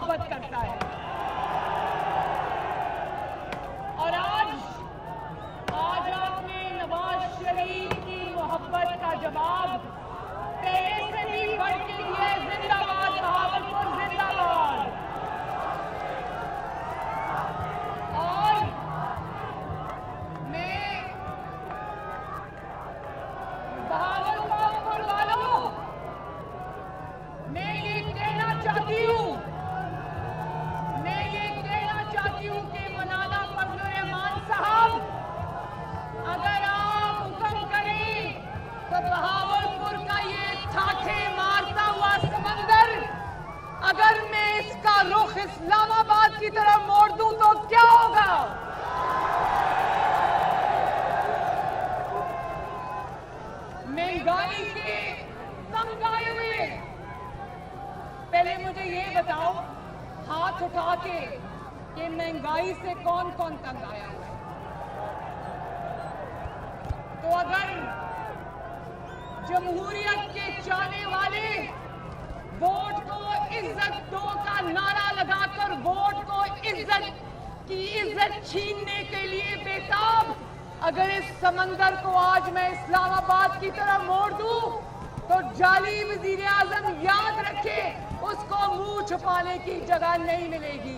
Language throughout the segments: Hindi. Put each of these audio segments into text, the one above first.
मोहब्बत करता है। और आज आपने नवाज शरीफ की मोहब्बत का जवाब पहले से भी बढ़ के दिया है। जिंदाबाद बहावलपुर, जिंदाबाद। और मैं बहावलपुर वालों, मैं ये कहना चाहती हूँ कि मौलाना फजलुर रहमान साहब, अगर आप हुक्म करें तो बहावलपुर का ये ठाठे मारता हुआ समंदर, अगर मैं इसका रुख इस्लामाबाद की तरफ मोड़ दूं तो क्या होगा? महंगाई के तंग आए हुए, पहले मुझे ये बताओ हाथ उठा के कि महंगाई से कौन कौन तंग आया हुआ है? तो अगर जमहूरियत के चाहने वाले वोट को इज्जत दो का नारा लगाकर वोट को इज्जत छीनने के लिए बेताब, अगर इस समंदर को आज मैं इस्लामाबाद की तरफ मोड़ दूं तो जाली वजीर आजम याद रखे, उसको मुंह छुपाने की जगह नहीं मिलेगी।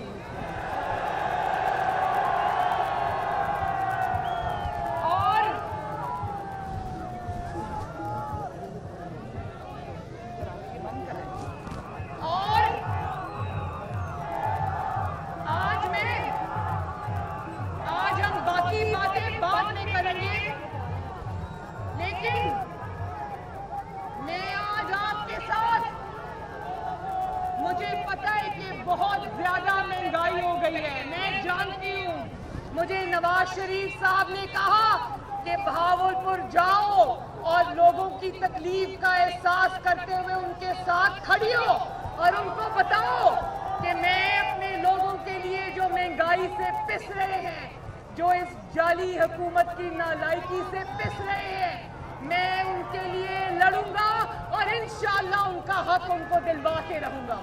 मुझे नवाज शरीफ साहब ने कहा कि बहावलपुर जाओ और लोगों की तकलीफ का एहसास करते हुए उनके साथ खड़ी हो और उनको बताओ कि मैं अपने लोगों के लिए जो महंगाई से पिस रहे हैं, जो इस जाली हुकूमत की नालायकी से पिस रहे हैं, मैं उनके लिए लड़ूंगा और इंशाअल्लाह उनका हक उनको दिलवा के रहूंगा।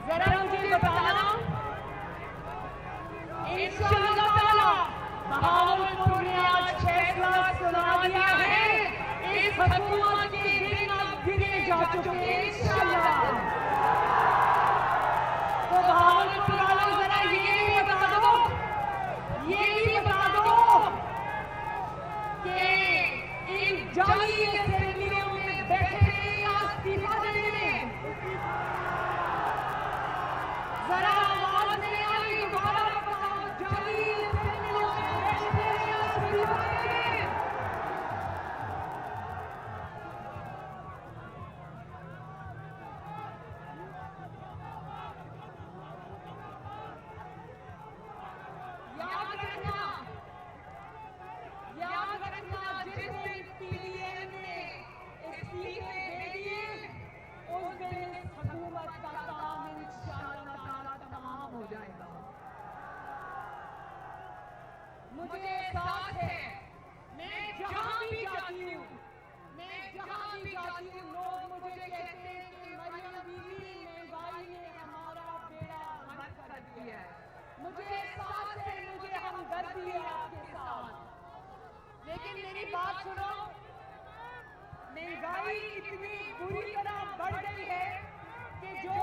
जरा मुझे बताना, इंशाअल्लाह ताला बहावलपुर ने आज फैसला सुना दिया है, इस हुकूमत के दिन अब गिने जा चुके हैं इंशाअल्लाह। तो बहावलपुर वालों जरा ये बता दो कि इन जाली असेंबलियों में बैठे या इस्तीफा देने में जरा आवाज नहीं आई, दोबारा बताओ, जाली असेंबलियों में बैठे या इस्तीफा देने? याद रखना जिस दिन पीडीएम ने इस्तीफे दे दिए उस दिन इस हुकूमत का काम इंशाअल्लाह ताला तमाम हो जाएगा। मुझे एहसास है, मैं जहां भी जाती हूँ लोग मुझे कहते हैं कि मरियम बीवी, महंगाई ने हमारा बेड़ा गर्क कर दिया है। मुझे एहसास है, मुझे हमदर्दी है आपके साथ, लेकिन मेरी बात सुनो, महंगाई इतनी बुरी तरह बढ़ गई है कि जो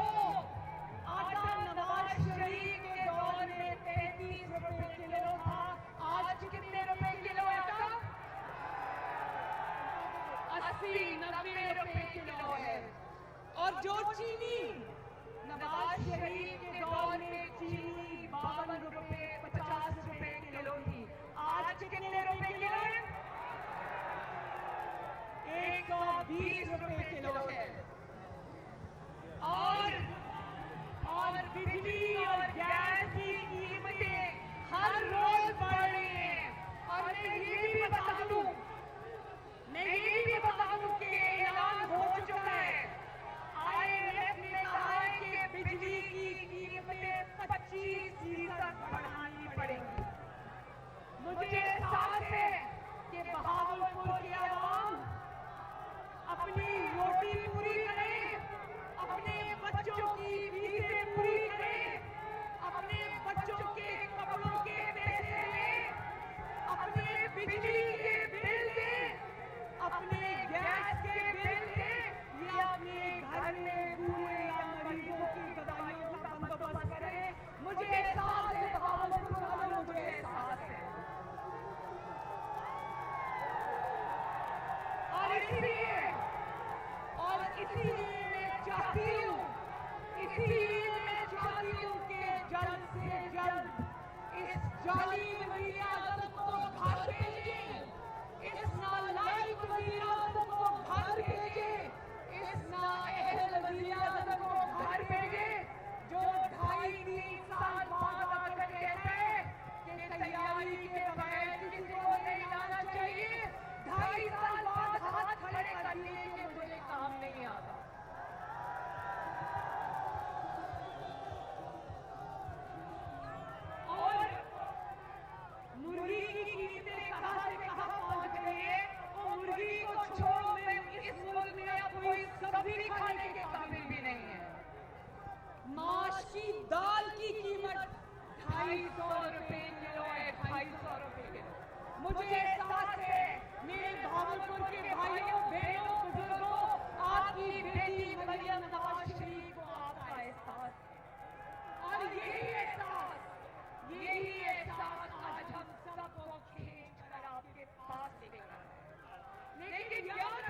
आटा नवाज शरीफ के दौर में 33 रुपए किलो था, आज कितने रुपए किलो आटा? 80-90 रुपए किलो है। और जो चीनी नवाज शरीफ के दौर में चीनी 52 रुपए 50 रुपए किलो थी, आज कितने रुपए किलो है? 120 रुपए किलो है। और बिजली और गैस की कीमतें हर रोज बढ़ रही हैं। और मैं ये भी बता दूं कि ऐलान हो चुका है, IMF ने कहा है कि बिजली की कीमतें 25% बढ़ानी पड़ेंगी। मुझे एहसास है कि बहावलपुर की आवाम अपनी रोटी पूरी करे, अपने बच्चों की फीसें पूरी करे, अपने बच्चों के कपड़ों के पैसे ले, अपने बिजली के बिल दे, अपने गैस के बिल दे, या अपने घर में बूढ़े या मरीजों की दवाइयों का बंदोबस्त करे। मुझे एहसास है बहावलपुर वालों, मुझे एहसास है। और इसीलिए मैं चाहती हूँ कि जल्द से जल्द इस जालिम वज़ीर आज़म को घर भेजें, इस नालायक वज़ीर आज़म को घर भेजें, इस नाअहल वज़ीर आज़म को घर भेजें, जो 2.5-3 साल बाद आकर कहता है कि तैयारी के बगैर किसी को नहीं आना चाहिए। 2.5 साल बाद हाथ खड़े करने के मुझे काम नहीं आता। और मुर्गी की कीमतें कहां से कहां पहुंच गई है, वो मुर्गी को छोड़ो, मैं इस मुल्क में अब कोई सब्जी खाने के काबिल भी नहीं है। माश की दाल की कीमत 250 रुपए किलो है, 250 रुपए किलो। मुझे एहसास है मेरे भावलपुर के भाइयों बहनों बुजुर्गों, आपकी बेटी मरियम नवाज शरीफ को आपका एहसास है। और यही एहसास आज हम सबको खींच कर आपके पास लेकर आए। लेकिन याद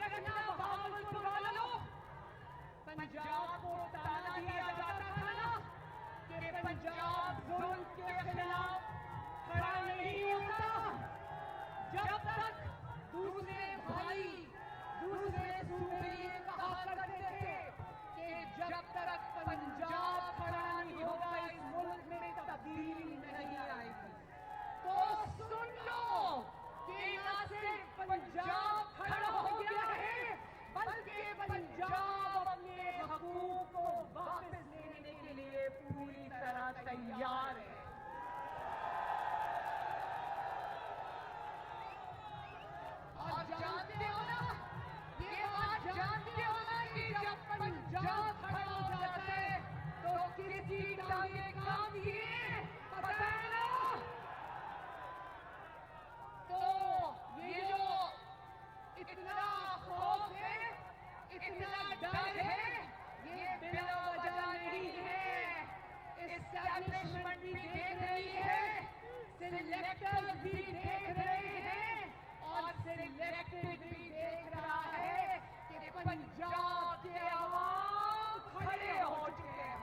रखना बहावलपुर वालों, पंजाब को ताना दिया जाता था ना कि पंजाब जुल्म के खिलाफ खड़ा नहीं होता, जब तक दूसरे भाई दूसरे सूबे ये कहा करते थे कि जब तक पंजाब खड़ा नहीं होगा इस मुल्क में तब्दीली नहीं आएगी। तो सुन लो कि न सिर्फ पंजाब खड़ा हो गया है, बल्कि पंजाब अपने हकूक को वापस लेने के लिए पूरी तरह तैयार है। और जानते हो ना, ये बात जानते हो ना कि जब पंजाब खड़ा हो जाता है तो किसी टांगे काम किए पता है ना। तो ये जो इतना खौफ है, इतना डर है, ये बिना वजह नहीं है। एस्टैब्लिशमेंट भी देख रही है, सिलेक्टर भी देख रहे हैं, और सिलेक्टेड भी देख रहा है कि पंजाब के अवाम खड़े हो चुके हैं।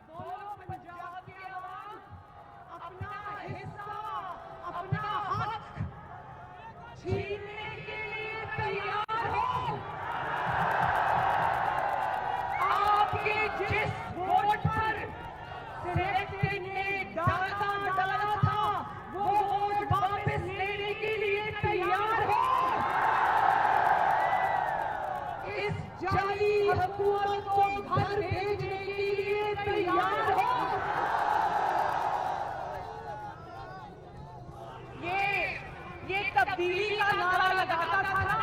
बोलो पंजाब के अवाम अपना हिस्सा, अपना हक छीनने के लिए तैयार हो। आपके जिस वोट पर सिलेक्टेड ने दाना डाला था, वो वोट वापस लेने के लिए तैयार हो। इस जाली हुकूमत को घर भेजने के लिए तैयार हो। ये तब्दीली का नारा लगाता था ना,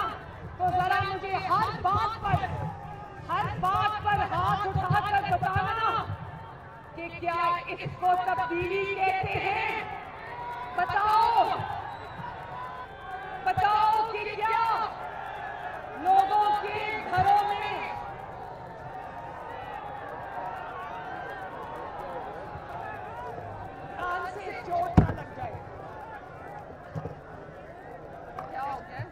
तो जरा मुझे हर बात पर हाथ उठाकर बताना कि क्या इसको तब्दीली कहते हैं? बताओ बताओ कि क्या लोगों के घरों में कान से चोट ना लग जाए? क्या हो गया?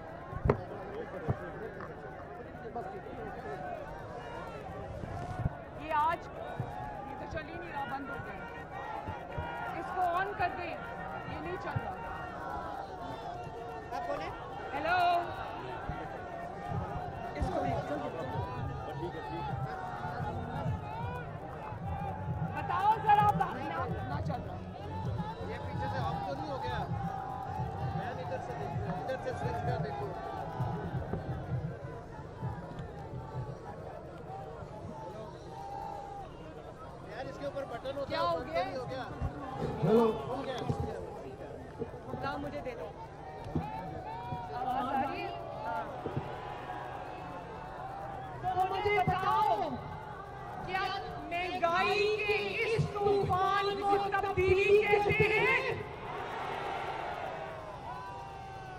ये तो चल ही नहीं रहा, बंद हो गया। इसको ऑन कर दे, ये नहीं चल रहा। आप कौन है? हेलो, इसको बताओ जरा, ना चल रहा। ये पीछे से आपको नहीं हो गया? मैं इधर से देखूं, इधर से स्विच कर देखूं। यार इसके ऊपर बटन होता है, क्या हो गया? हो गया? हो गया। ना मुझे दे दो। आवाज आ रही है? तो मुझे बताओ, क्या महंगाई के इस तूफान को तब्दीली कहते हैं?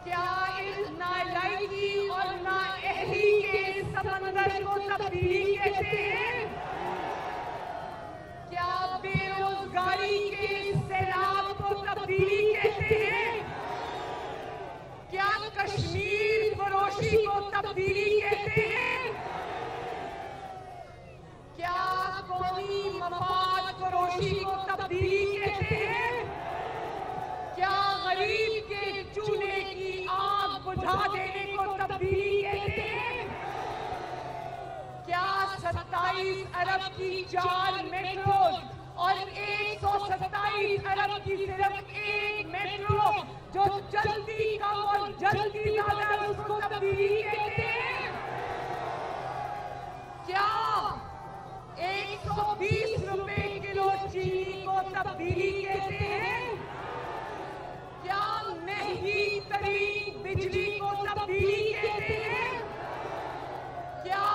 क्या इस नालायकी और नाअहली के समंदर को तब्दीली कहते हैं? क्या बेरोजगारी के सैलाब को तब्दीली कहते हैं? क्या कश्मीर फरोशी को तब्दीली कहते हैं? क्या कौमी मफाद फरोशी को तब्दीली कहते हैं? क्या गरीब के चूल्हे की आग बुझा देने को तब्दीली कहते हैं? क्या 27 अरब की 4 मेट्रोज और 127 अरब की सिर्फ एक मेट्रो जो जल्दी कम और जल्दी ज्यादा है, उसको तब्दीली कहते हैं? क्या 120 रुपए किलो चीनी को तब्दीली कहते हैं? क्या महंगी तरीन बिजली को तब्दीली कहते हैं? क्या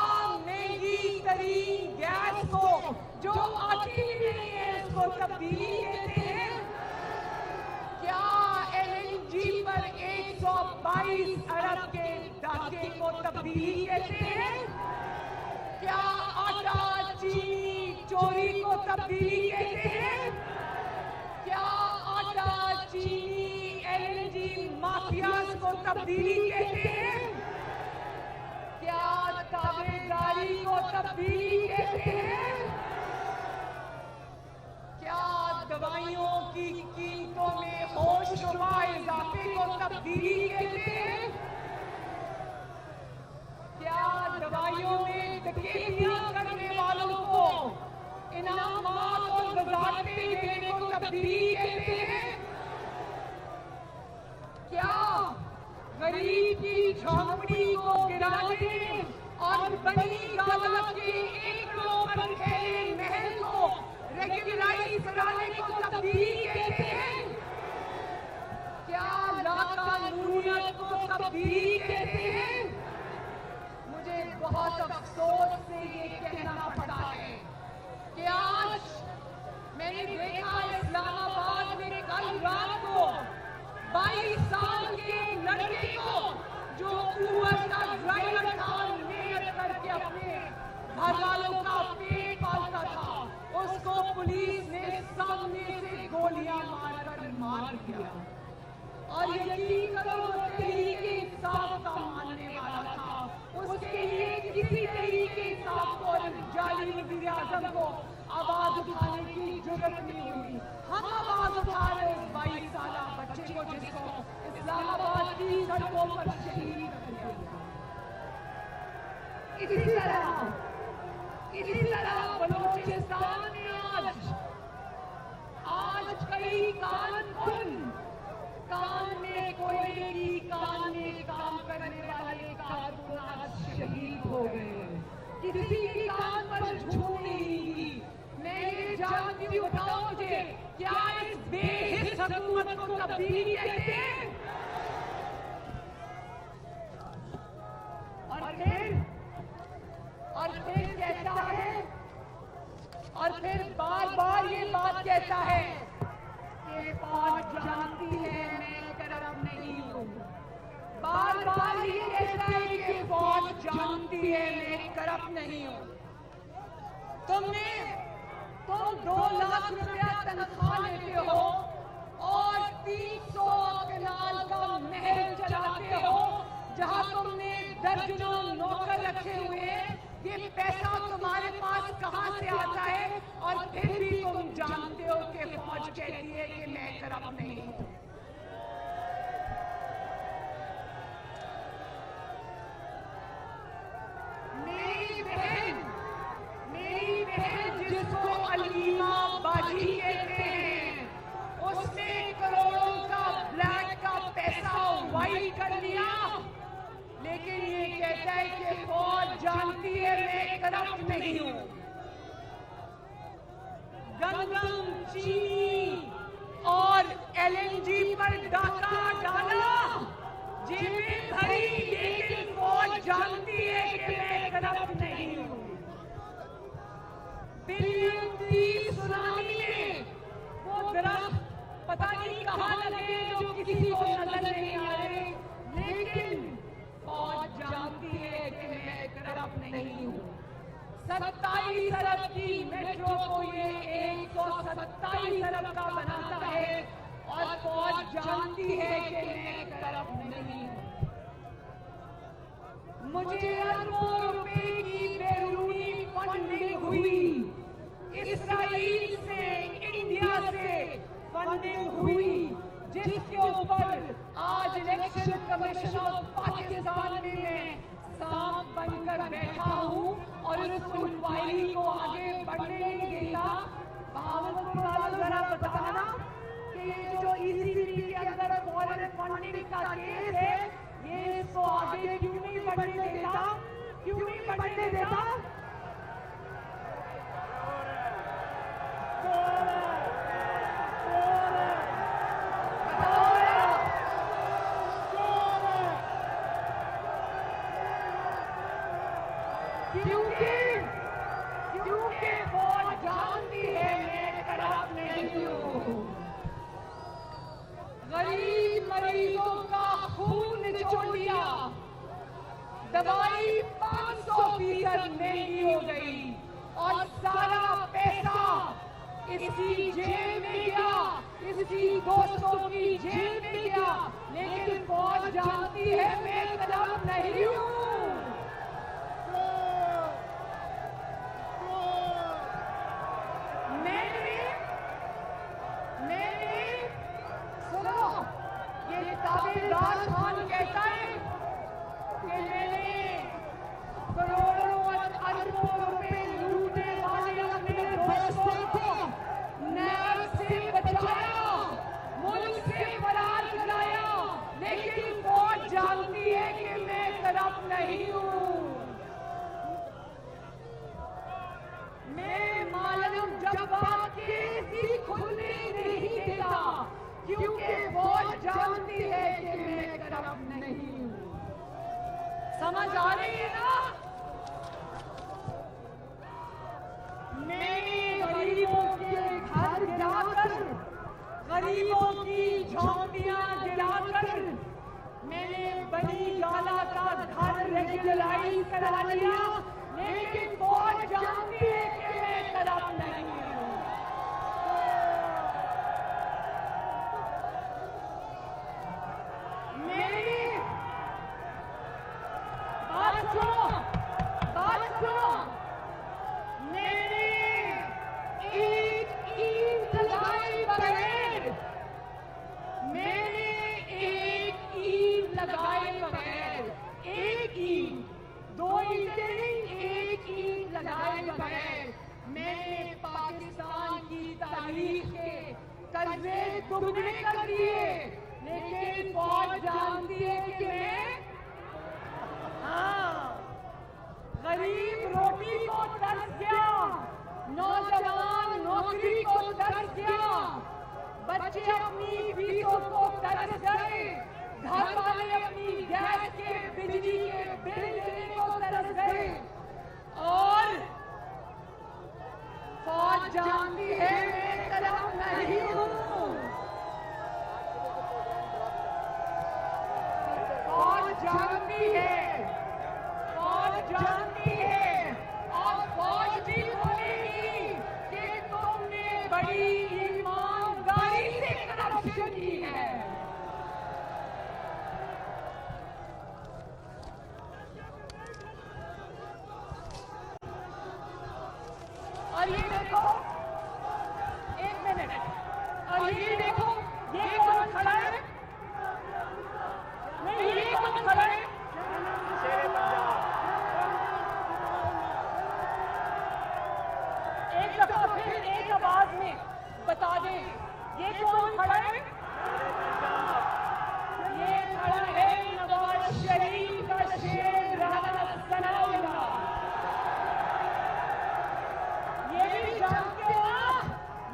महंगी तरीन गैस को जो आती नहीं है उसको तब्दीली कहते हैं? क्या LNG पर 122 अरब के डाके को तब्दीली कहते हैं? क्या आटा चीनी चोरी को तब्दीली कहते हैं? क्या आटा चीनी LNG माफियाज को तब्दीली कहते हैं? क्या ताबेदारी को तब्दीली कहते हैं? क्या दवाइयों की कीमतों में होशरुबा इजाफे को तब्दीली कहते हैं? क्या दवाइयों में डकैतियां करने वालों को इनामात और वज़ारतें देने को तब्दीली कहते हैं? क्या गरीब की झोंपड़ी को गिराने और बनी दौलत के एकड़ों पर फैले महल को रेगुलराइज कराने को तब्दीली कहते हैं? क्या लाकानूनियत को तब्दीली कहते हैं? मुझे बहुत अफसोस से ये कहना पड़ा है कि आज मैंने देखा इस्लामाबाद में कल रात को 22 साल के लड़के को जो ऊबर का ड्राइवर था, मेहनत करके अपने घर वालों का पेट पालता था, उसको पुलिस ने सामने से गोलियां मारकर मार दिया। और यकीन करो वो तहरीक इंसाफ का मानने वाला था, उसके लिए किसी तहरीक इंसाफ को और जाली वज़ीर आज़म को आवाज उठाने की जरूरत नहीं हुई। हम आवाज उठा रहे उस 22 साल बच्चे को जिसको इस्लामाबाद की सड़कों पर शहीद कर दिया। इसी तरह बलूचिस्तान में आज कई कान में कोयले की कान में काम करने वाले कारकुन आज शहीद हो गए। किसी की कान पर झूठ नहीं दी। मैं ये जानती हूँ, बताओ मुझे, क्या इस बेहिस हुकूमत को तब्दीली कहते हैं? और फिर कहता है और फिर बार बार ये बात कहता है कि फौज जानती है मैं करप्ट नहीं हूँ। बार बार ये कहता है कि फौज जानती है मैं करप्ट नहीं हूँ। तुम 2 लाख रुपया तनख्वाह लेते हो और 300 कनाल का महल चलाते हो जहां तुमने दर्जनों नौकर रखे हुए हैं। ये पैसा तुम्हारे पास कहां से आता है? और फिर भी तुम जानते हो कि फौज कहती है कि मैं करप्ट नहीं हूं। मेरी बहन जिसको अलीमा बाजी कहते हैं, उसने करोड़ों का ब्लैक का पैसा वाइट कर लिया, लेकिन ये कहता है कि फौज जानती है मैं करप्ट नहीं हूं। गंदम, चीनी और LNG पर डाका डाला, जेबें भरी, लेकिन फौज जानती है कि मैं करप्ट नहीं हूं। बिलियन की सुनामी में वो दरख्त पता नहीं कहां लगे जो किसी को नजर नहीं आ रहे, लेकिन फौज जानती है कि मैं करप्ट नहीं हूं। 27 अरब की मेट्रो को ये 127 अरब का बनाता है और फौज जानती है कि मैं करप्ट नहीं हूं। मुझे अरबों रुपए की बैरूनी फंडिंग हुई, इस्राइल से, इंडिया से फंडिंग हुई, जिसके ऊपर आज इलेक्शन कमीशन ऑफ पाकिस्तान में मैं सांप बनकर बैठा हूं और उस इंक्वायरी को आगे बढ़ने नहीं देता। भावलपुर वालों जरा बताना कि ये जो ECB के अंदर फॉरेन फंडिंग का केस है, ये इसको आगे क्यों नहीं बढ़ने देता? क्यों नहीं बढ़ने देता? क्योंकि फौज जानती है मैं करप्ट नहीं हूँ। गरीब मरीजों का खून निचोड़ लिया, दवाई 500% महंगी हो गई और सारा पैसा इसी जेब में गया, इसी दोस्तों की जेब में गया, लेकिन फौज जानती है मैं करप्ट नहीं हूँ। सुनो, ये ताबेदार खान कहता है कि मैंने करोड़ों और अरबों रुपए लूटने वाले अपने दोस्तों को नैब से बचाया, मुल्क से फरार कराया, लेकिन फौज जानती है कि मैं करप्ट नहीं हूँ। मैं मालूम जब्बार केस ही खुलने नहीं देता, क्योंकि फौज जानती है कि मैं करप्ट नहीं हूँ। समझ आ रही है ना? मैंने गरीबों के घर जाकर, गरीबों की झोंपड़ियां गिराकर, मैंने बनी गाला का घर रेगुलराइज करा लिया, लेकिन फौज जानती है कि मैं करप्ट नहीं हूँ। बात सुनो, मैंने एक ईंट लगाए बगैर, एक ईंट, 2 ईंटें नहीं, एक ईंट लगाए बगैर मैंने पाकिस्तान की तारीख के कर्जे दुगने कर दिए, लेकिन फौज जानती है कि मैं, हाँ, गरीब रोटी को तरस गया, नौजवान नौकरी को तरस गया, बच्चे अपनी फीसों को तरस गए, घर वाले अपनी गैस के, बिजली के बिल देने को तरस गए, और फौज फौज जानती है मैं तरफ नहीं हूँ। फौज जानती है, फौज जानती है और फौज भी बोलेगी कि तुमने बड़ी ईमानदारी से करप्शन की है। और ये देखो, एक मिनट, और ये देखो, ये कौन खड़ा है? नहीं, ये कौन खड़ा है? एक दफा फिर एक आवाज में बता दें, ये कौन खड़ा है? ये खड़ा है नवाज शरीफ का शेर राना सनाउल्लाह। ये भी जानते हो,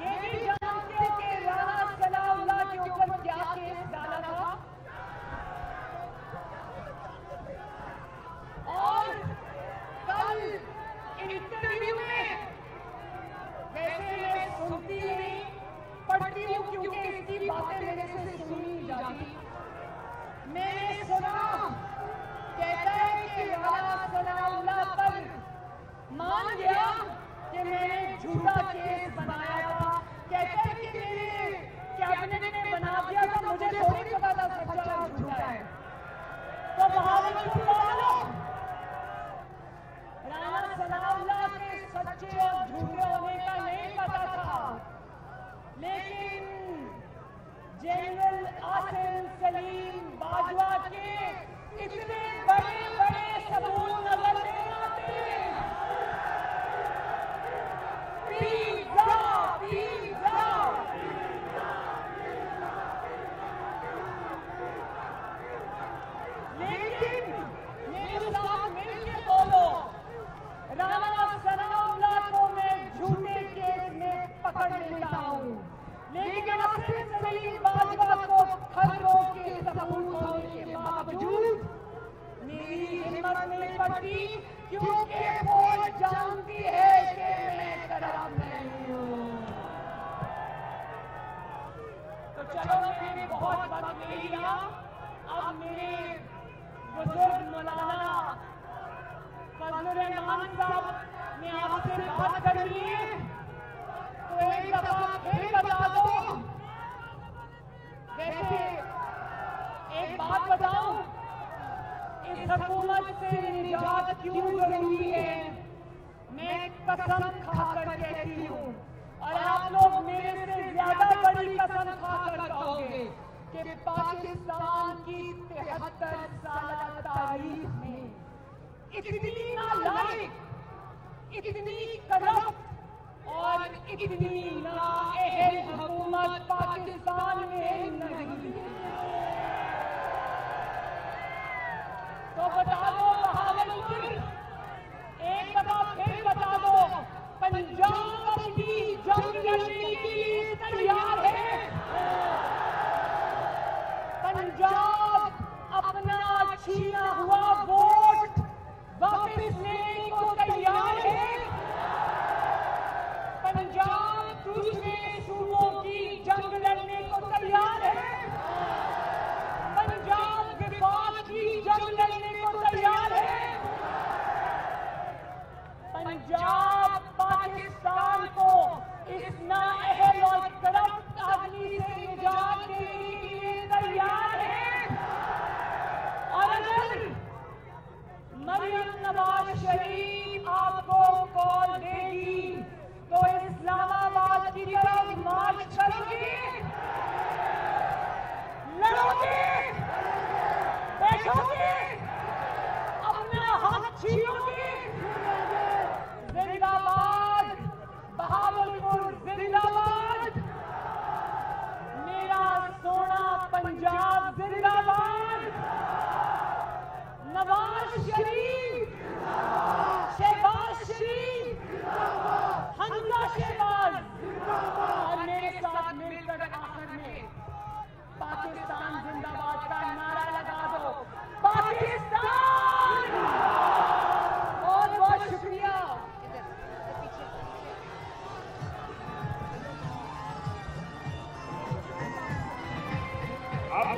ये भी जानते हो कि राना सनाउल्लाह के ऊपर क्या केस डाला था? और कल इंटरव्यू में, वैसे मैं सुनती नहीं पढ़ती हूँ क्योंकि इसकी बातें मेरे से सुनी जाती, मैंने सुना कहता है कि राना सनाउल्लाह पर मान गया कि मैंने झूठा केस बनाया था। कहता है कि मेरे कैबिनेट ने बना दिया था, मुझे थोड़ी पता था सच्चा और झूठा है। तो बहावलपुर वालों, राना सनाउल्लाह के सच्चे और झूठे होने का नहीं पता था, लेकिन जनरल आसिम सलीम बाजवा के इतने बड़े बड़े सबूत नजर नहीं आते। पिज़्ज़ा, पिज़्ज़ा, लेकिन मेरे साथ मिलकर बोलो, राना सनाउल्लाह को मैं झूठे केस में पकड़ लेता हूँ, लेकिन आसिम सलीम बाजवा को खबरों के सबूत होने के बावजूद मेरी हिम्मत नहीं पड़ती, क्योंकि फौज जानती है कि मैं तरफ नहीं हूँ। तो चलो, मैंने बहुत वक्त ले लिया, अब मेरे बुजुर्ग मौलाना फजलुर रहमान साहब ने आपसे बात करनी है, तो एक दफा फिर बता दो। वैसे एक बात बताऊं, इस हुकूमत से निजात क्यों जरूरी है, मैं कसम खाकर कहती हूँ, और आप लोग मेरे से ज्यादा बड़ी कसम खाकर कहोगे कि पाकिस्तान की 73 साल तारीख में इतनी नालायक, इतनी करप्ट और इतनी नाअहल हुकूमत पाकिस्तान में नहीं है। तो बता दो बहावलपुर, एक दफा फिर बता दो, पंजाब अपनी जंग लड़ने के लिए तैयार है? पंजाब अपना छीना हुआ वोट वापस लेने को तैयार है? पंजाब दूसरे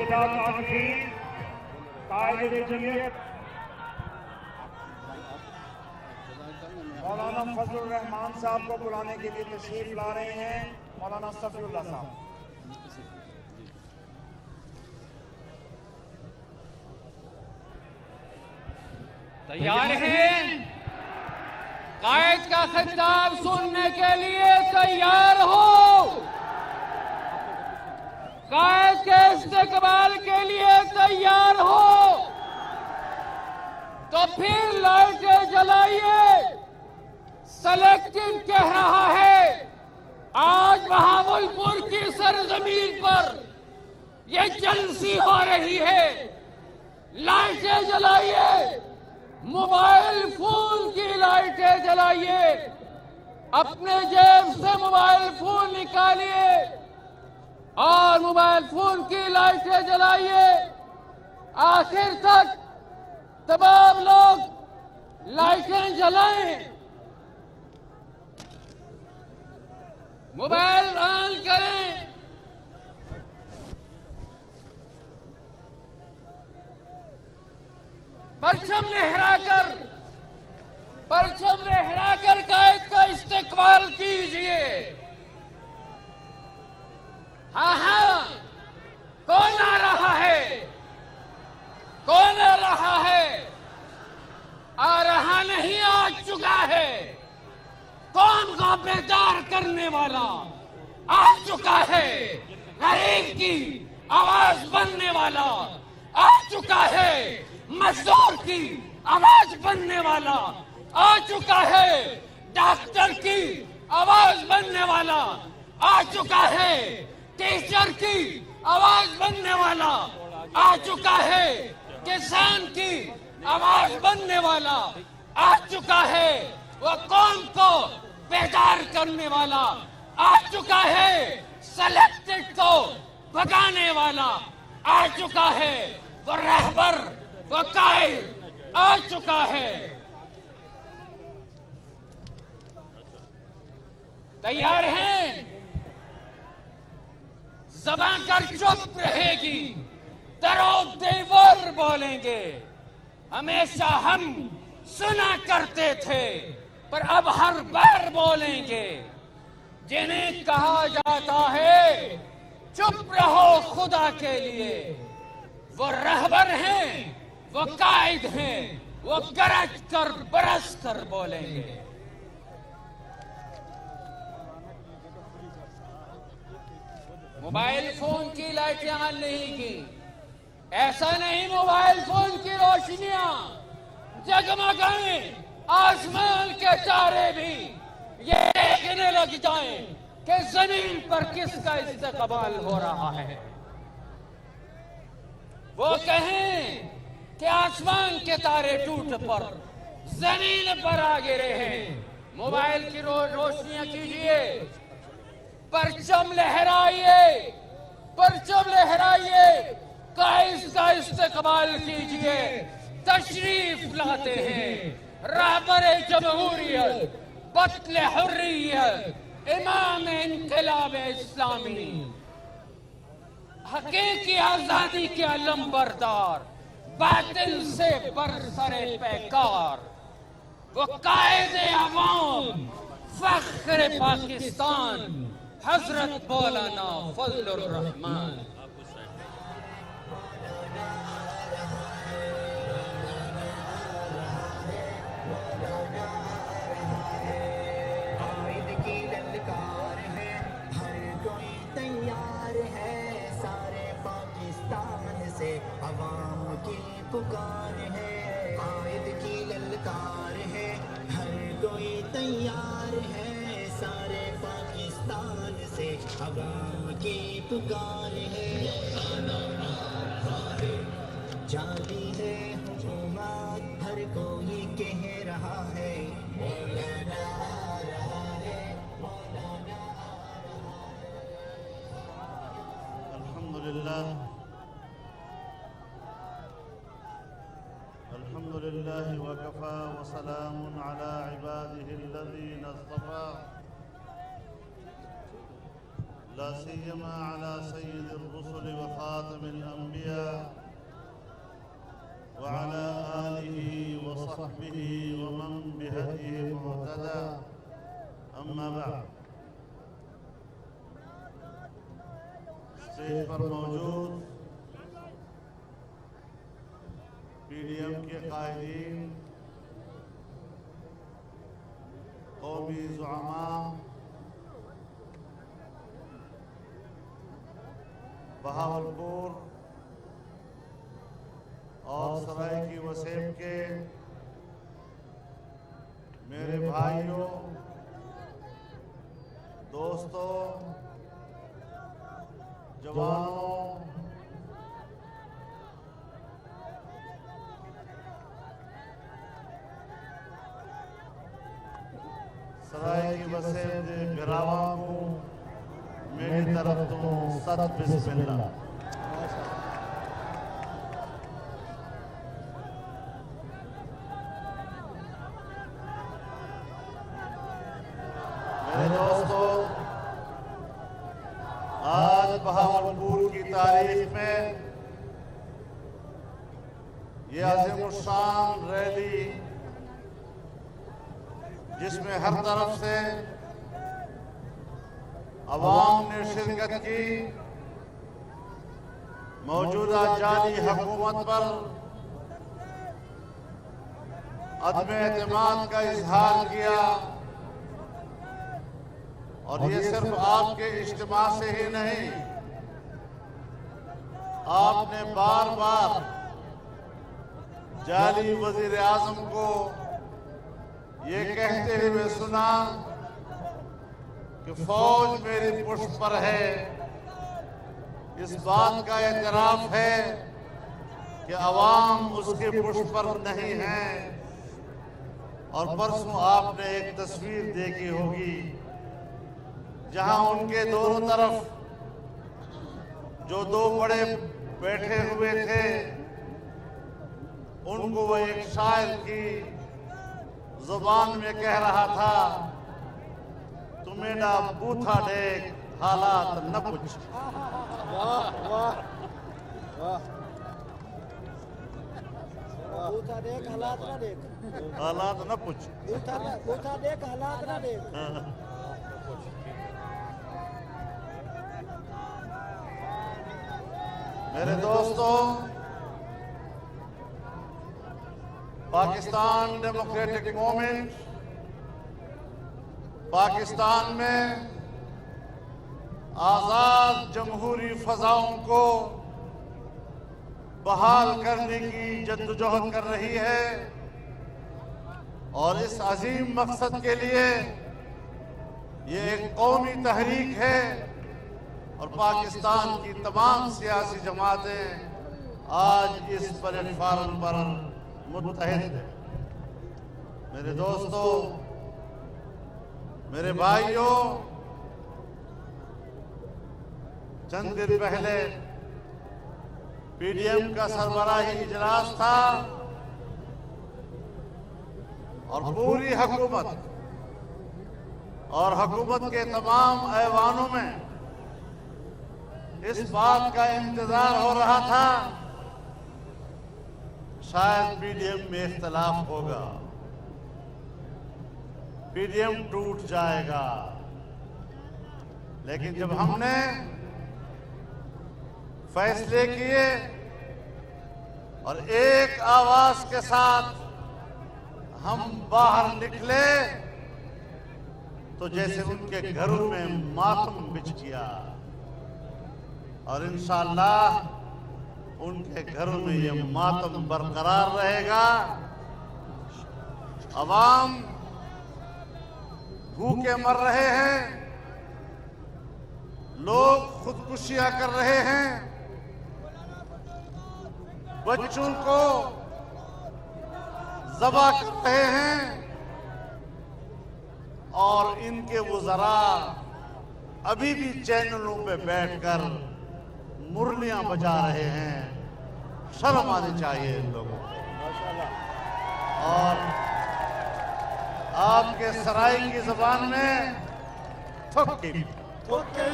बिला ताखीर कायदे जमीयत मौलाना फजलुर रहमान साहब को बुलाने के लिए तशरीफ ला रहे हैं। मौलाना सफीउल्लाह साहब। तैयार हैं? कायद का खिताब सुनने के लिए तैयार हो? कायद के इस्तेकबाल के लिए तैयार हो? तो फिर लाइटें जलाइए। सेलेक्टिव कह रहा है, आज बहावलपुर की सरजमीन पर ये जलसी हो रही है। लाइटें जलाइए, मोबाइल फोन की लाइटें जलाइए, अपने जेब से मोबाइल फोन निकालिए और मोबाइल फोन की लाइटें जलाइए। आखिर तक तमाम लोग लाइटें जलाएं, मोबाइल ऑन करें। परचम लहराकर कायद का इस्तेकबाल कीजिए। हाँ, कौन आ रहा है? कौन आ रहा है? आ रहा नहीं, आ चुका है। कौम को बेदार करने वाला आ चुका है। गरीब की आवाज बनने वाला आ चुका है। मजदूर की आवाज बनने वाला आ चुका है। डॉक्टर की आवाज बनने वाला आ चुका है। टीचर की आवाज बनने वाला आ चुका है। किसान की आवाज बनने वाला आ चुका है। वो कौम को बेदार करने वाला आ चुका है। सेलेक्टेड को भगाने वाला आ चुका है। वो रहबर, वो कायद आ चुका है। तैयार हैं? ज़बान कर चुप रहेगी, दरो देवर बोलेंगे। हमेशा हम सुना करते थे, पर अब हर बार बोलेंगे। जिन्हें कहा जाता है चुप रहो खुदा के लिए, वो रहबर हैं, वो कायद हैं, वो गरज कर बरस कर बोलेंगे। मोबाइल फोन की लाइटें ऑन नहीं की। ऐसा नहीं मोबाइल फोन की रोशनियां जगमगाएं, आसमान के तारे भी ये देखने लग जाएं कि जमीन पर किसका इस्तेकबाल हो रहा है। वो कहें कि आसमान के तारे टूट पर जमीन पर आ गिरे हैं। मोबाइल की रोशनियां कीजिए, परचम लहराइए, परचम लहराइए, कायद का इस्तेकबाल कीजिए। तशरीफ लाते हैं रहबरे जमहूरियत, बतले हुर्रियत, इमाम इनकलाब इस्लामी, हकीकी आजादी के अलंबरदार, बातिल से बरसरे पैकार, वो कायदे अवाम, फख्र पाकिस्तान, हजरत मौलाना फजलुर रहमान। अवाम की पुकार है, कायद की ललकार है, हर कोई तैयार है। सारे पाकिस्तान से अवाम की पुकार है। जारी है हुकूमत, हर कोई कह रहा है मौलाना आ रहा है, मौलाना आ रहा है। अल्हम्दुलिल्लाह, अल्हम्दुलिल्लाह वकफ़ा व सलामुन अला इबादिहिल्लज़ीना इस्तफ़ा। ला सियमा अला सय्यिदिर रुसुल व खातमिल अंबिया व अला आलिहि व सहबिहि व मन बिहदिहि मुहतदा अम्मा बाद। स्टेज पर मौजूद पीडीएम के कायदीन, कौमी ज़ुआमा, बहावलपुर और सरायकी वसेम के मेरे भाइयों, दोस्तों, जवानों, सरायकी वसेम दे गिरावा को मेरी तरफ तो सत बिस्मिल्लाह। मेरे दोस्तों, आज बहावलपुर की तारीख में ये अज़ीमुश्शान रैली, जिसमें हर तरफ से अवाम ने शिरकत की, मौजूदा जाली हुकूमत पर अदम एतमाद का इजहार किया। और ये सिर्फ आपके इज्तिमा से ही नहीं, आपने बार बार जाली वजीर आजम को ये कहते हुए सुना कि फौज मेरी पुष्ट पर है। इस बात का एतराफ है कि अवाम उसके पुष्ट पर नहीं है। और परसों आपने एक तस्वीर देखी होगी जहां उनके दोनों तरफ जो दो बड़े बैठे हुए थे, उनको वो एक शायर की जुबान में कह रहा था, तुम्हें ना बूथा देख हालात न पूछ। वाह वाह वाह। बूथा देख हालात ना देख, हालात न पूछ। बूथा देख हालात ना देख। मेरे दोस्तों, पाकिस्तान डेमोक्रेटिक मूवमेंट पाकिस्तान में आजाद जमहूरी फजाओं को बहाल करने की जद्दोजहद कर रही है। और इस अजीम मकसद के लिए ये एक कौमी तहरीक है और पाकिस्तान की तमाम सियासी जमातें आज इस प्लेटफार्म पर मुत्तहिद है। मेरे दोस्तों, मेरे भाइयों, चंद दिन पहले पीडीएम का सरबराही इजलास था और पूरी हुकूमत और हुकूमत के तमाम ऐवानों में इस बात का इंतजार हो रहा था शायद पीडीएम में इख्तलाफ होगा, पीडीएम टूट जाएगा। लेकिन जब हमने फैसले किए और एक आवाज के साथ हम बाहर निकले तो जैसे उनके घरों में मातम बिछ गया। और इंशाअल्लाह उनके घरों में ये मातम बरकरार रहेगा। अवाम भूखे मर रहे हैं, लोग खुदकुशियां कर रहे हैं, बच्चों को ज़बह कर रहे हैं और इनके वज़रा अभी भी चैनलों पे बैठकर मुरलियां बजा रहे हैं। शर्म आनी चाहिए इन लोगों को। और आपके सराय की ज़बान में थुक्की ओके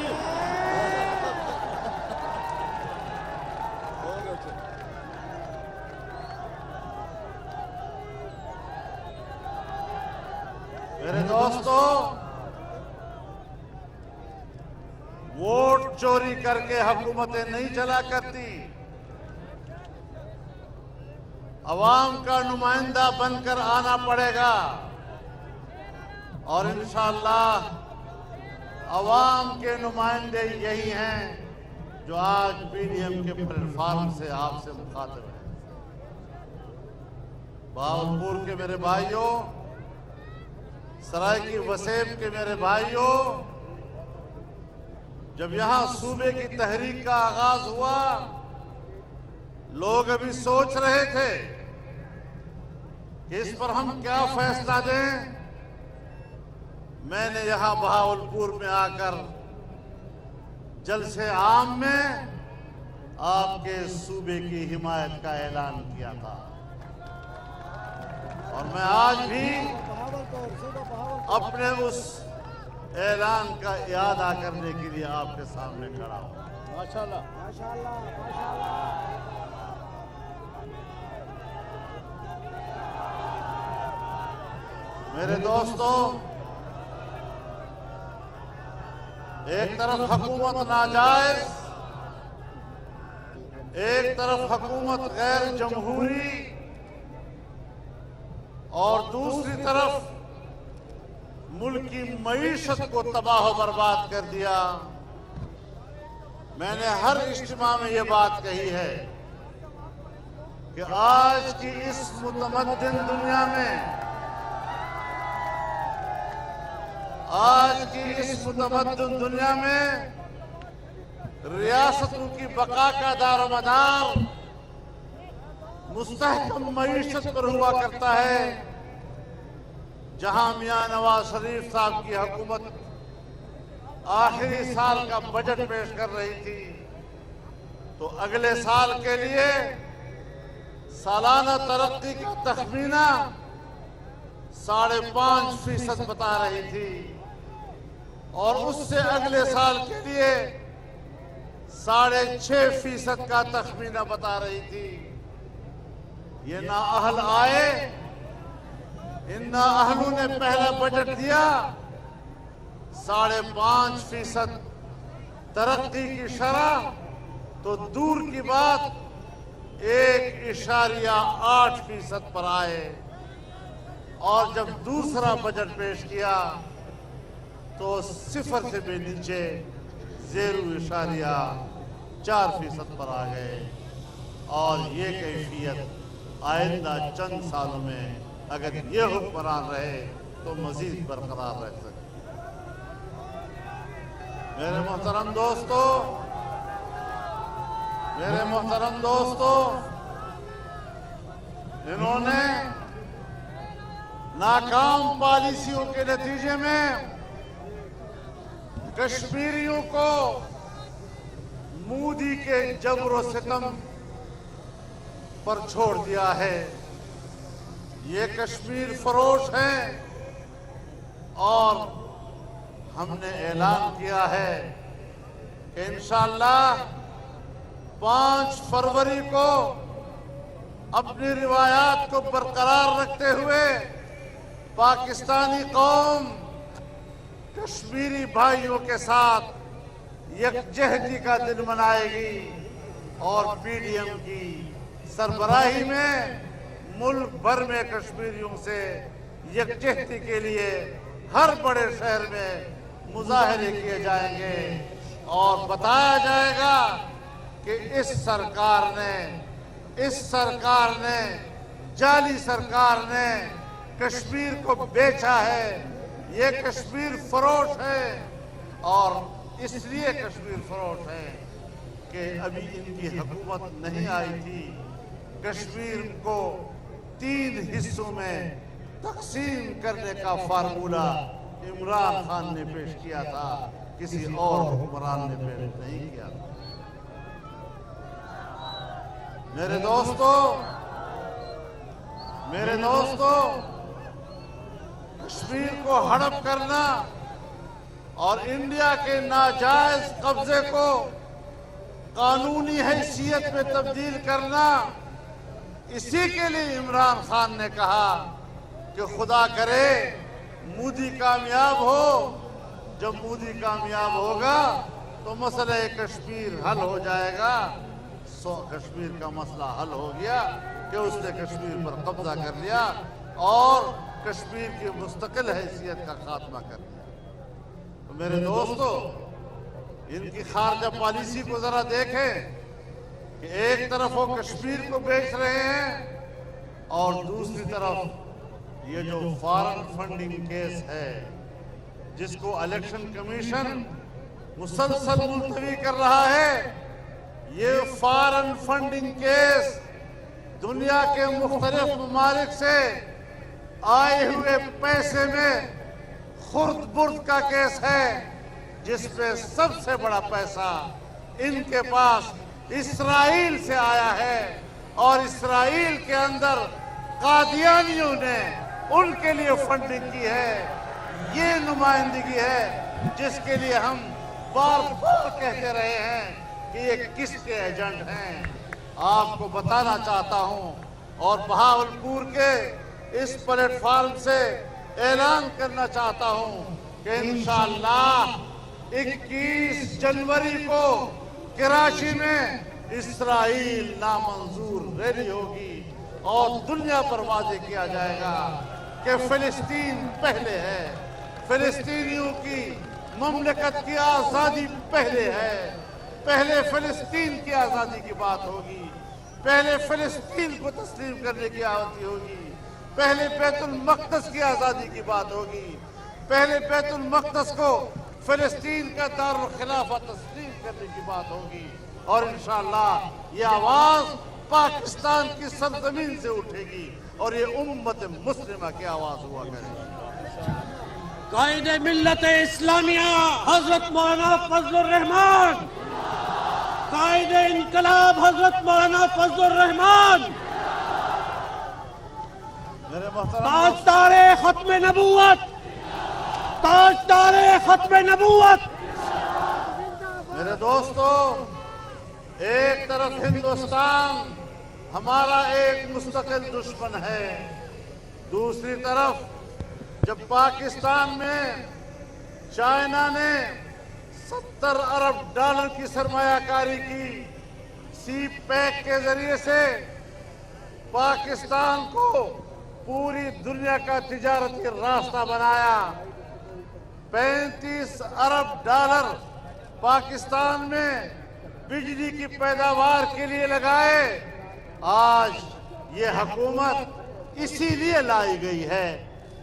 मेरे दोस्तों, वोट चोरी करके हुकूमतें नहीं चला करती। अवाम का नुमाइंदा बनकर आना पड़ेगा और इंशाअल्लाह अवाम के नुमाइंदे यही हैं जो आज पीडीएम के प्लेटफॉर्म से आपसे मुखातिब हैं। बहावलपुर के मेरे भाइयों, सराय वसेम के मेरे भाइयों, जब यहां सूबे की तहरीक का आगाज हुआ, लोग अभी सोच रहे थे कि इस पर हम क्या फैसला दें। मैंने यहां बहावलपुर में आकर जलसे आम में आपके सूबे की हिमायत का ऐलान किया था और मैं आज भी अपने उस ऐलान का इरादा करने के लिए आपके सामने खड़ा हूं। माशाल्लाह माशाल्लाह माशाल्लाह। मेरे दोस्तों, एक तरफ हुकूमत नाजायज, एक तरफ हुकूमत गैर जमहूरी और दूसरी तरफ मुल्क की मईशत को तबाह बर्बाद कर दिया। मैंने हर इज्तिमा में ये बात कही है कि आज की इस मुतमद्दिन दुनिया में, आज की इस मुतमद्दिन दुनिया में रियासतों की बका का दारोमदार मुस्तहकम मईशत पर हुआ करता है। जहां मियां नवाज शरीफ साहब की हुकूमत आखिरी साल का बजट पेश कर रही थी, तो अगले साल के लिए सालाना तरक्की का तखमीना 5.5% बता रही थी और उससे अगले साल के लिए 6.5% का तखमीना बता रही थी। ये नाअहल आए, इन नाअहलों ने पहला बजट दिया 5.5% तरक्की की शरह, तो दूर की बात 1.8% पर आए और जब दूसरा बजट पेश किया तो 0 से भी नीचे 0.4% पर आ गए। और ये कैफियत आइंदा चंद सालों में अगर ये हुक्मरान रहे तो मजीद बरकरार रह सकते। मेरे मोहतरम दोस्तों, मेरे मोहतरम दोस्तों, इन्होंने नाकाम पॉलिसियों के नतीजे में कश्मीरियों को मोदी के जबर सितम पर छोड़ दिया है। ये कश्मीर फरोश हैं और हमने ऐलान किया है कि इंशाअल्लाह 5 फरवरी को अपनी रिवायात को बरकरार रखते हुए पाकिस्तानी कौम कश्मीरी भाइयों के साथ यकजहती का दिन मनाएगी और पीडीएम की सरबराही में मुल्क भर में कश्मीरियों से यकजहती के लिए हर बड़े शहर में मुजाहरे किए जाएंगे और बताया जाएगा कि इस सरकार ने जाली सरकार ने कश्मीर को बेचा है। ये कश्मीर फरोश है और इसलिए कश्मीर फरोश है कि अभी इनकी हुकूमत नहीं आई थी। कश्मीर को 3 हिस्सों में तकसीम करने का फार्मूला इमरान खान ने पेश किया था, किसी और हुक्मरान ने पेश नहीं किया था। मेरे दोस्तों, कश्मीर को हड़प करना और इंडिया के नाजायज कब्जे को कानूनी हैसियत में तब्दील करना, इसी के लिए इमरान खान ने कहा कि खुदा करे मोदी कामयाब हो। जब मोदी कामयाब होगा तो मसला कश्मीर हल हो जाएगा। कश्मीर का मसला हल हो गया कि उसने कश्मीर पर कब्जा कर लिया और कश्मीर की मुस्तकिल हैसियत का खात्मा कर दिया। तो मेरे दोस्तों, इनकी खारजा पॉलिसी को जरा देखें कि एक तरफ वो कश्मीर को बेच रहे हैं और दूसरी तरफ ये जो फॉरेन फंडिंग केस है, जिसको इलेक्शन कमीशन मुसलसल मुलतवी कर रहा है, ये फॉरेन फंडिंग केस दुनिया के मुख्तलिफ ममालिक से आए हुए पैसे में खुर्द बुर्द का केस है, जिसपे सबसे बड़ा पैसा इनके पास इस्राइल से आया है और इस्राइल के अंदर कादियानियों ने उनके लिए फंडिंग की है। ये नुमाइंदगी है जिसके लिए हम बार बार कहते रहे हैं कि ये किसके एजेंट हैं। आपको बताना चाहता हूं और बहावलपुर के इस प्लेटफॉर्म से ऐलान करना चाहता हूं कि इंशाअल्लाह 21 जनवरी को कराची में इस्राइल नामंजूर रैली होगी और दुनिया पर वादे किया जाएगा कि फिलिस्तीन पहले है, फिलिस्तीनियों की ममलकत की आजादी पहले है। पहले फिलिस्तीन की आजादी की बात होगी, पहले फिलिस्तीन को तस्लीम करने की आवाज़ होगी, पहले बैतुल मक़दस की आजादी की बात होगी, पहले बैतुल मक़दस को फिलिस्तीन का दारुल खिलाफा तस्लीम करने की बात होगी और इंशाअल्लाह ये आवाज पाकिस्तान की सरजमीन से उठेगी और ये उम्मत मुस्लिमा की आवाज हुआ करेगी। कायदे मिल्लत इस्लामिया हजरत मौलाना फजलुर रहमान, कायदे इनकलाब हजरत मौलाना फजलुर रहमान, ताजदारे खत्मे नबूवत, ताजदारे खत्मे नबूवत। मेरे दोस्तों, एक तरफ हिंदुस्तान हमारा एक मुस्तकिल दुश्मन है, दूसरी तरफ जब पाकिस्तान में चाइना ने 70 अरब डॉलर की सरमायाकारी की, सी पैक के जरिए से पाकिस्तान को पूरी दुनिया का तिजारती रास्ता बनाया, 35 अरब डॉलर पाकिस्तान में बिजली की पैदावार के लिए लगाए। आज ये हुकूमत इसीलिए लाई गई है,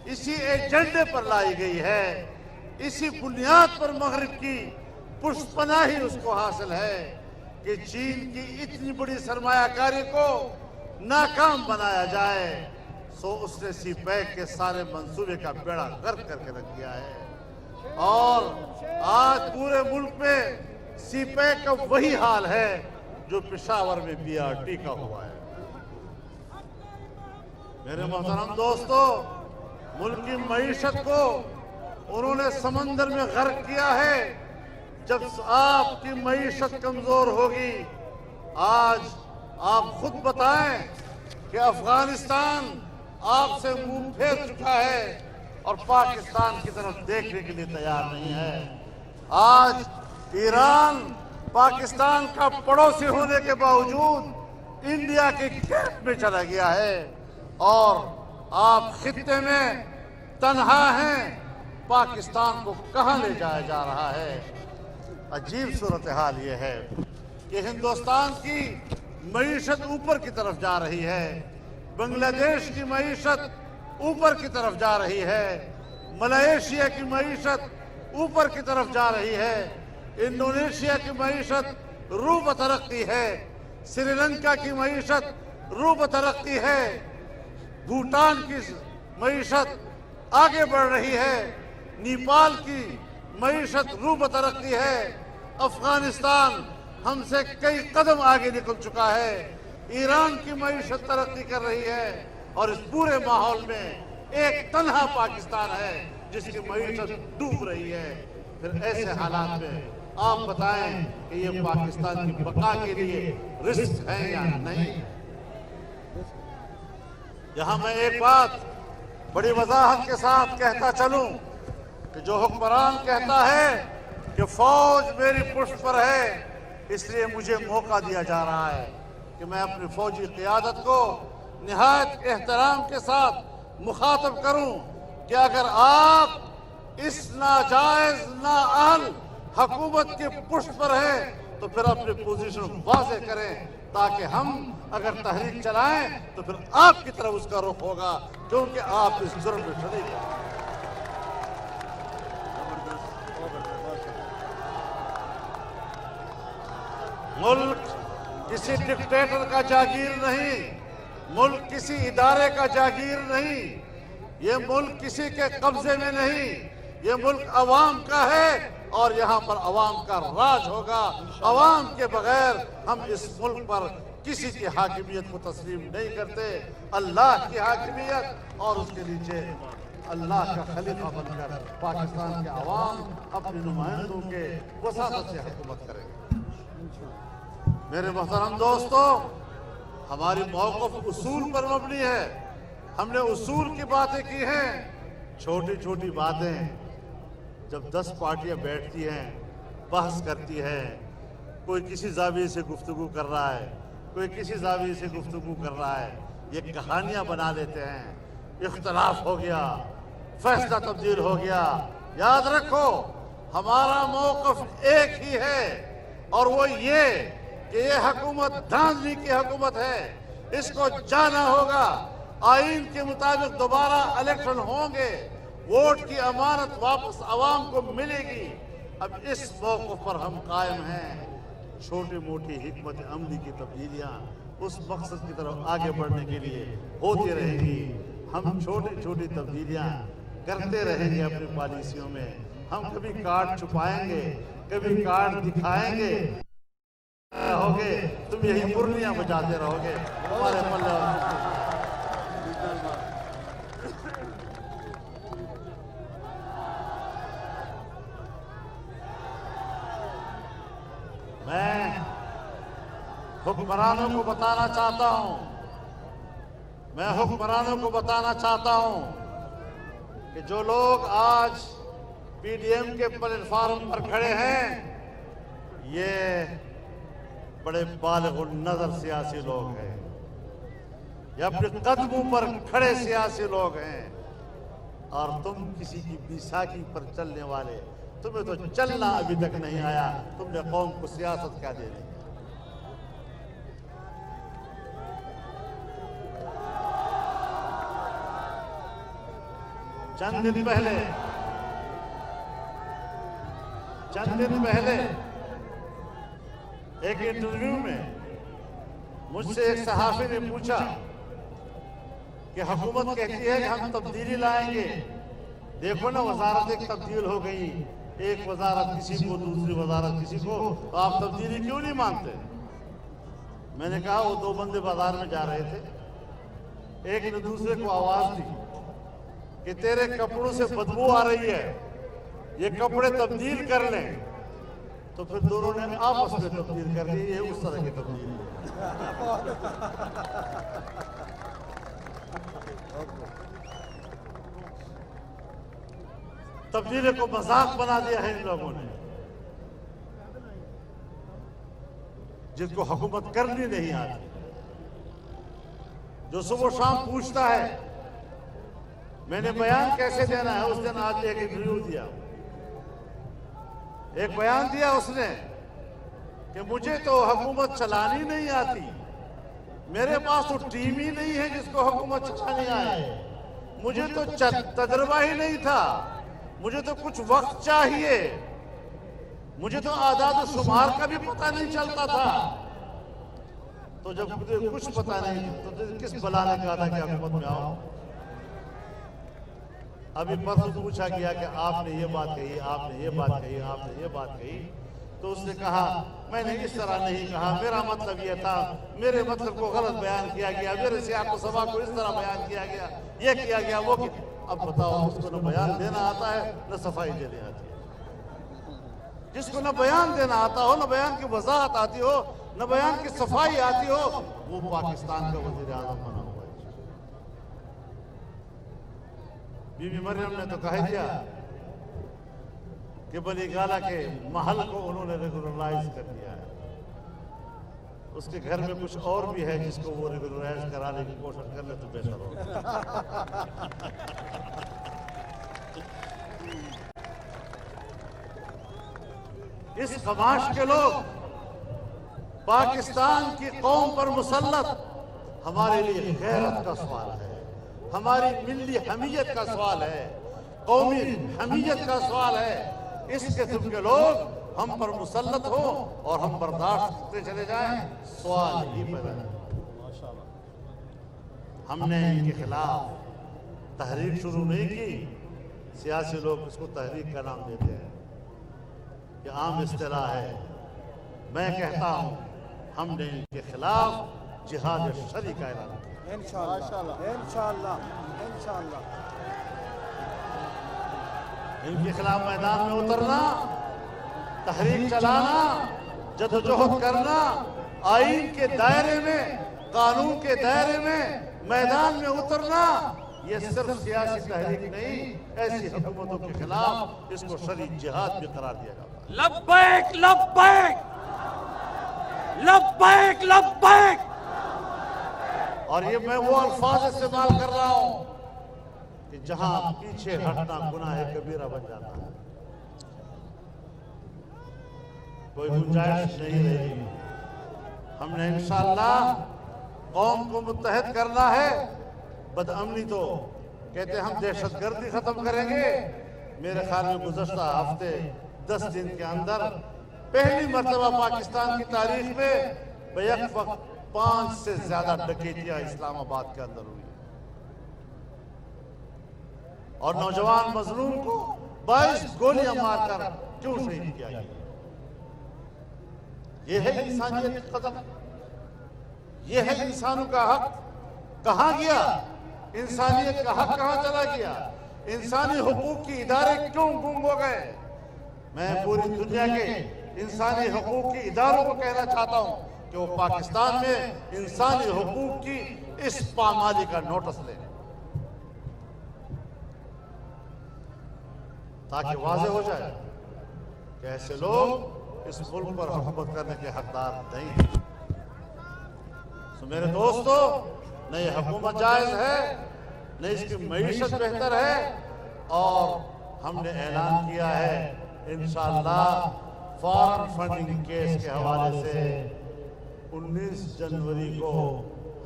इसी एजेंडे पर लाई गई है, इसी बुनियाद पर मगरिब की पुष्पनाही उसको हासिल है कि चीन की इतनी बड़ी सरमायाकारी को नाकाम बनाया जाए। सो उसने सी पैक के सारे मंसूबे का बेड़ा गर्क करके रख दिया है और आज पूरे मुल्क में सी पैक का वही हाल है जो पेशावर में BRT का हुआ है। मेरे मोहतरम दोस्तों, मुल्क की मईशत को उन्होंने समंदर में गर्क किया है। जब आपकी मईशत कमजोर होगी, आज आप खुद बताएं कि अफगानिस्तान आपसे मुंह फेर चुका है और पाकिस्तान की तरफ देखने के लिए तैयार नहीं है। आज ईरान पाकिस्तान का पड़ोसी होने के बावजूद इंडिया के कैंप में चला गया है और आप खित्ते में तन्हा हैं। पाकिस्तान को कहां ले जाया जा रहा है? अजीब सूरत हाल ये है कि हिंदुस्तान की मईशत ऊपर की तरफ जा रही है, बांग्लादेश की मईशत ऊपर की तरफ जा रही है, मलेशिया की मईशत ऊपर की तरफ जा रही है, इंडोनेशिया की मईशत रू बतरक्की है, श्रीलंका की मईशत रू बतरक्की है, भूटान की मईशत आगे बढ़ रही है, नेपाल की मईशत रू बतरक्की है, अफगानिस्तान हमसे कई कदम आगे निकल चुका है, ईरान की मईशत तरक्की कर रही है और इस पूरे माहौल में एक तन्हा पाकिस्तान है जिसकी मईशत डूब रही है। फिर ऐसे हालात में आप बताएं कि ये पाकिस्तान की बका के लिए रिस्क है या नहीं। यहां मैं एक बात बड़ी वजाहत के साथ कहता चलूं कि जो हुक्मरान कहता है कि फौज मेरी पुष्ट पर है, इसलिए मुझे मौका दिया जा रहा है कि मैं अपनी फौजी क़ियादत को निहायत एहतराम के साथ मुखातब करूं कि अगर आप इस नाजायज नाअहल हुकूमत के पुष्ट पर है तो फिर अपनी पोजीशन वाज़ेह करें, ताकि हम अगर तहरीक चलाएं तो फिर आपकी तरफ उसका रुख होगा, क्योंकि आप इस जुर्म में शरीक हैं। मुल्क किसी डिक्टेटर का जागीर नहीं, मुल्क किसी इदारे का जागीर नहीं, ये मुल्क किसी के कब्जे में नहीं, ये मुल्क अवाम का है और यहाँ पर अवाम का राज होगा। अवाम के बगैर हम इस मुल्क पर किसी की हाकिमियत को तस्लीम नहीं करते। अल्लाह की हाकिमियत और उसके नीचे अल्लाह का खलीफा बनकर पाकिस्तान के अवाम अपने नुमाइंदों के वसात से हुकूमत करेंगे। मेरे मोहतरम दोस्तों, हमारी मौक़िफ़ उसूल पर मबनी है। हमने उसूल की बातें की हैं। छोटी छोटी बातें जब 10 पार्टियां बैठती हैं, बहस करती हैं, कोई किसी ज़ाविये से गुफ्तगू कर रहा है, कोई किसी ज़ाविये से गुफ्तगू कर रहा है, ये कहानियां बना लेते हैं। इख्तलाफ हो गया, फैसला तब्दील हो गया। याद रखो, हमारा मौक़िफ़ एक ही है और वो ये कि ये हुकूमत धांधली की हुकूमत है, इसको जाना होगा। आईन के मुताबिक दोबारा इलेक्शन होंगे, वोट की अमानत वापस अवाम को मिलेगी। अब इस मौक़िफ़ पर हम कायम हैं। छोटी मोटी हिकमत अमली की तब्दीलियाँ उस मकसद की तरफ आगे बढ़ने के लिए होती रहेंगी। हम छोटी छोटी तब्दीलियाँ करते रहेंगे अपनी पॉलिसियों में। हम कभी कार्ड छुपाएंगे, कभी कार्ड दिखाएंगे, रहोगे तुम यही मुरलियाँ बजाते रहोगे। हमारे पल्ले मैं हुक्मरानों को बताना चाहता हूं, मैं हुक्मरानों को बताना चाहता हूं कि जो लोग आज पीडीएम के प्लेटफार्म पर खड़े हैं, ये बड़े बालिग़ुन नज़र सियासी लोग हैं, ये अपने कदमों पर खड़े सियासी लोग हैं। और तुम किसी की बैसाखी पर चलने वाले, तुम्हें तो चलना अभी तक नहीं आया, तुमने कौम को सियासत क्या दे दी। चंद दिन पहले एक इंटरव्यू में मुझसे एक सहाफ़ी ने पूछा कि हुकूमत कहती है कि हम तब्दीली लाएंगे, देखो ना वजारत एक तब्दील हो गई, एक वजारत किसी को, दूसरी वजारत किसी को, तो आप तब्दीली क्यों नहीं मानते? मैंने कहा वो 2 बंदे बाजार में जा रहे थे, एक ने दूसरे को आवाज दी कि तेरे कपड़ों से बदबू आ रही है, ये कपड़े तब्दील कर लें। तो फिर दोनों ने आपस में तब्दील कर ली। ये उस तरह की तब्दील है। तब्दीली को मजाक बना दिया है इन लोगों ने, जिसको हुकूमत करनी नहीं आती, जो सुबह शाम पूछता है मैंने बयान कैसे देना है। उस दिन आज एक इंटरव्यू दिया, एक बयान दिया उसने कि मुझे तो हुकूमत चलानी नहीं आती, मेरे पास तो टीम ही नहीं है जिसको हुकूमत चलानी आए, मुझे तो तजर्बा ही नहीं था, मुझे तो कुछ वक्त चाहिए, मुझे तो आदाद शुमार का भी पता नहीं चलता था। तो जब मुझे कुछ पता नहीं तो किस बला ने कहा था कि हुकूमत में आओ। अभी परसों पूछा गया कि आपने ये बात कही, आपने ये बात कही, आपने ये बात कही, तो उसने कहा मैंने इस तरह नहीं कहा, मेरा मतलब ये था, मेरे मतलब को गलत बयान किया गया, मेरे सियाक़ व सबाक़ को इस तरह बयान किया गया, ये किया गया, वो किया। अब बताओ, उसको न बयान देना आता है न सफाई देनी आती है। जिसको न बयान देना आता हो, न बयान की वजाहत आती हो, न बयान की सफाई आती हो, वो पाकिस्तान का वजीर आजम बना हुआ है। बीबी मरियम ने तो कह दिया कि बनी गाला के महल को उन्होंने रेगुलराइज कर दिया है। उसके घर में कुछ और भी है जिसको वो रेगुलराइज कराने की कोशिश कर ले तो बेहतर हो। इस खमाश के लोग पाकिस्तान की कौम पर मुसल्लत हमारे लिए गैरत का सवाल है, हमारी मिल्ली हमीयत का सवाल है, कौमी हमीयत का सवाल है। इस किस्म के लोग हम पर मुसल्लत हो और हम बर्दाश्त करते चले जाएं, सवाल ही पैदा नहीं। हमने इनके खिलाफ तहरीक शुरू नहीं की। सियासी लोग इसको तहरीक का नाम देते हैं, ये आम इस्तिलाह है। मैं कहता हूं हमने इनके खिलाफ जिहाद शरी का ऐलान किया। इंशाअल्लाह इंशाअल्लाह इंशाअल्लाह इनके खिलाफ मैदान में उतरना, तहरीक चलाना, जदोजहद करना, आईन के दायरे में, कानून के दायरे में मैदान में उतरना, ये सिर्फ सियासी तहरीक नहीं, ऐसी हुकूमतों के खिलाफ इसको शरी जिहाद भी करार दिया जाता है। लब्बैक लब्बैक लब्बैक लब्बैक। और ये मैं वो अल्फाज इस्तेमाल कर रहा हूं कि जहां पीछे हटना गुनाह कबीरा बन जाता है, कोई गुंजाइश नहीं रहेगी। हमने इंशाअल्लाह कौम को मुत्तहद करना है। बदअमनी तो कहते हम दहशतगर्दी खत्म करेंगे। मेरे ख्याल में गुज़श्ता हफ्ते 10 दिन के अंदर पहली मर्तबा पाकिस्तान की तारीख में बैक वक्त 5 से ज्यादा डकैतियां इस्लामाबाद के अंदर हुई और नौजवान मजलूम को 22 गोलियां मारकर क्यों शहीद किया गया। यह है इंसानियत की कदर, यह है इंसानों का हक। कहां गया इंसानियत का हक, कहां चला गया? इंसानी हुकूक की इदारे क्यों गुम हो गए? मैं पूरी दुनिया के इंसानी हुकूक की इदारों को कहना चाहता हूं कि वो पाकिस्तान में इंसानी हुकूक की इस पामाली का नोटिस लें, ताकि वाज़ेह हो जाए कि ऐसे लोग इस मुल्क पर हुकूमत करने के हकदार नहीं हैं। तो मेरे दोस्तों, न ये हुकूमत जायज है, न इसकी मईशत बेहतर है। और हमने ऐलान किया है इंशाअल्लाह फॉरेन फंडिंग केस के हवाले से 19 जनवरी को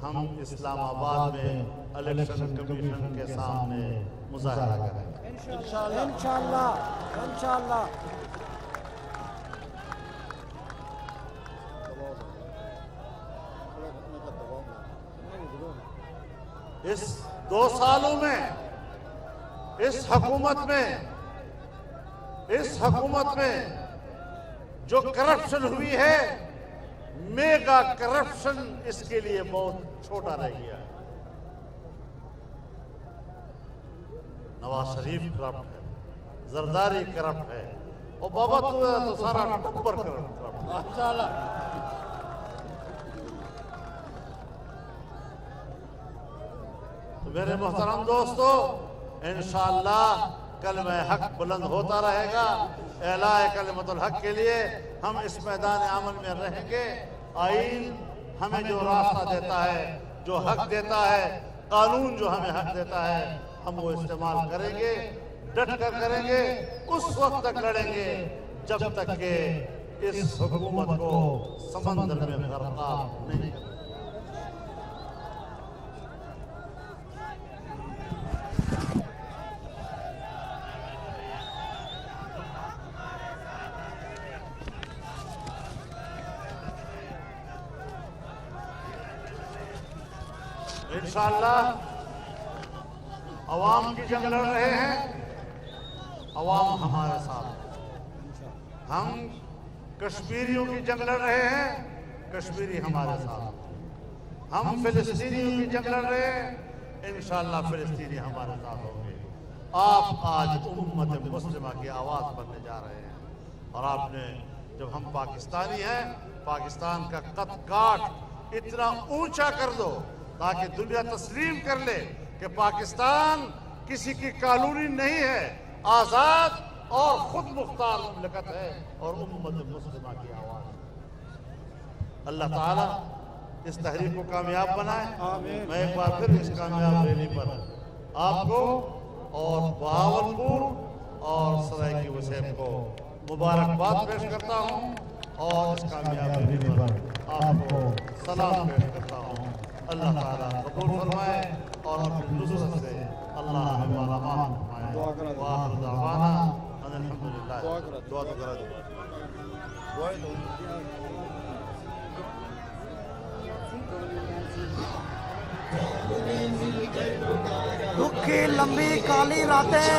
हम इस्लामाबाद में इलेक्शन कमीशन के सामने मुजाहरा करेंगे। इंशाअल्लाह इंशाअल्लाह इंशाअल्लाह। इस 2 सालों में इस हुकूमत में जो करप्शन हुई है, मेगा करप्शन इसके लिए बहुत छोटा रह गया है। नवाज शरीफ करप्ट है, जरदारी करप्ट है, और बाबा तो सारा टब्बर करप्ट है। तो मेरे मोहतरम दोस्तों, इंशाअल्लाह कलमा हक बुलंद होता रहेगा। एलाए कलमतुल हक के लिए हम इस मैदान अमल में रहेंगे। आईन हमें जो रास्ता देता है, जो हक देता है, कानून जो हमें हक देता है, हम वो इस्तेमाल करेंगे, डट कर करेंगे। उस वक्त तक लड़ेंगे जब तक के इस हुकूमत को समंदर में गरकाब नहीं करें। इंशाअल्लाह अवाम की जंग लड़ रहे हैं, अवाम हमारे साथ। हम कश्मीरियों की जंग लड़ रहे हैं, कश्मीरी हमारे साथ। हम फिलिस्तीनियों की जंग लड़ रहे हैं, इंशाअल्लाह फिलिस्तीनी हमारे साथ होंगे। आप आज उम्मत मुस्लिमा की आवाज बनने जा रहे हैं। और आपने जब हम पाकिस्तानी हैं, पाकिस्तान का कद काठ इतना ऊंचा कर दो ताकि दुनिया तस्लीम कर ले कि पाकिस्तान किसी की कॉलोनी नहीं है, आजाद और खुद मुख्तार मुमलकत है और उम्मत मुस्लिमा की आवाज। अल्लाह ताला इस तहरीक को कामयाब बनाए। मैं एक बार फिर इस कामयाब रैली पर आपको और बहावलपुर और सरायकी वसैब को मुबारकबाद पेश करता हूँ और इस कामयाब रैली पर आपको सलाम पेश करता हूँ। अल्लाह ताला कबूल फरमाए और अपनी नुसरत से अल्लाह हमें मालामाल फरमाए। व आखिर दावाना अल्हम्दुलिल्लाह। दुआ तो करा दो। दुख की लंबी काली रातें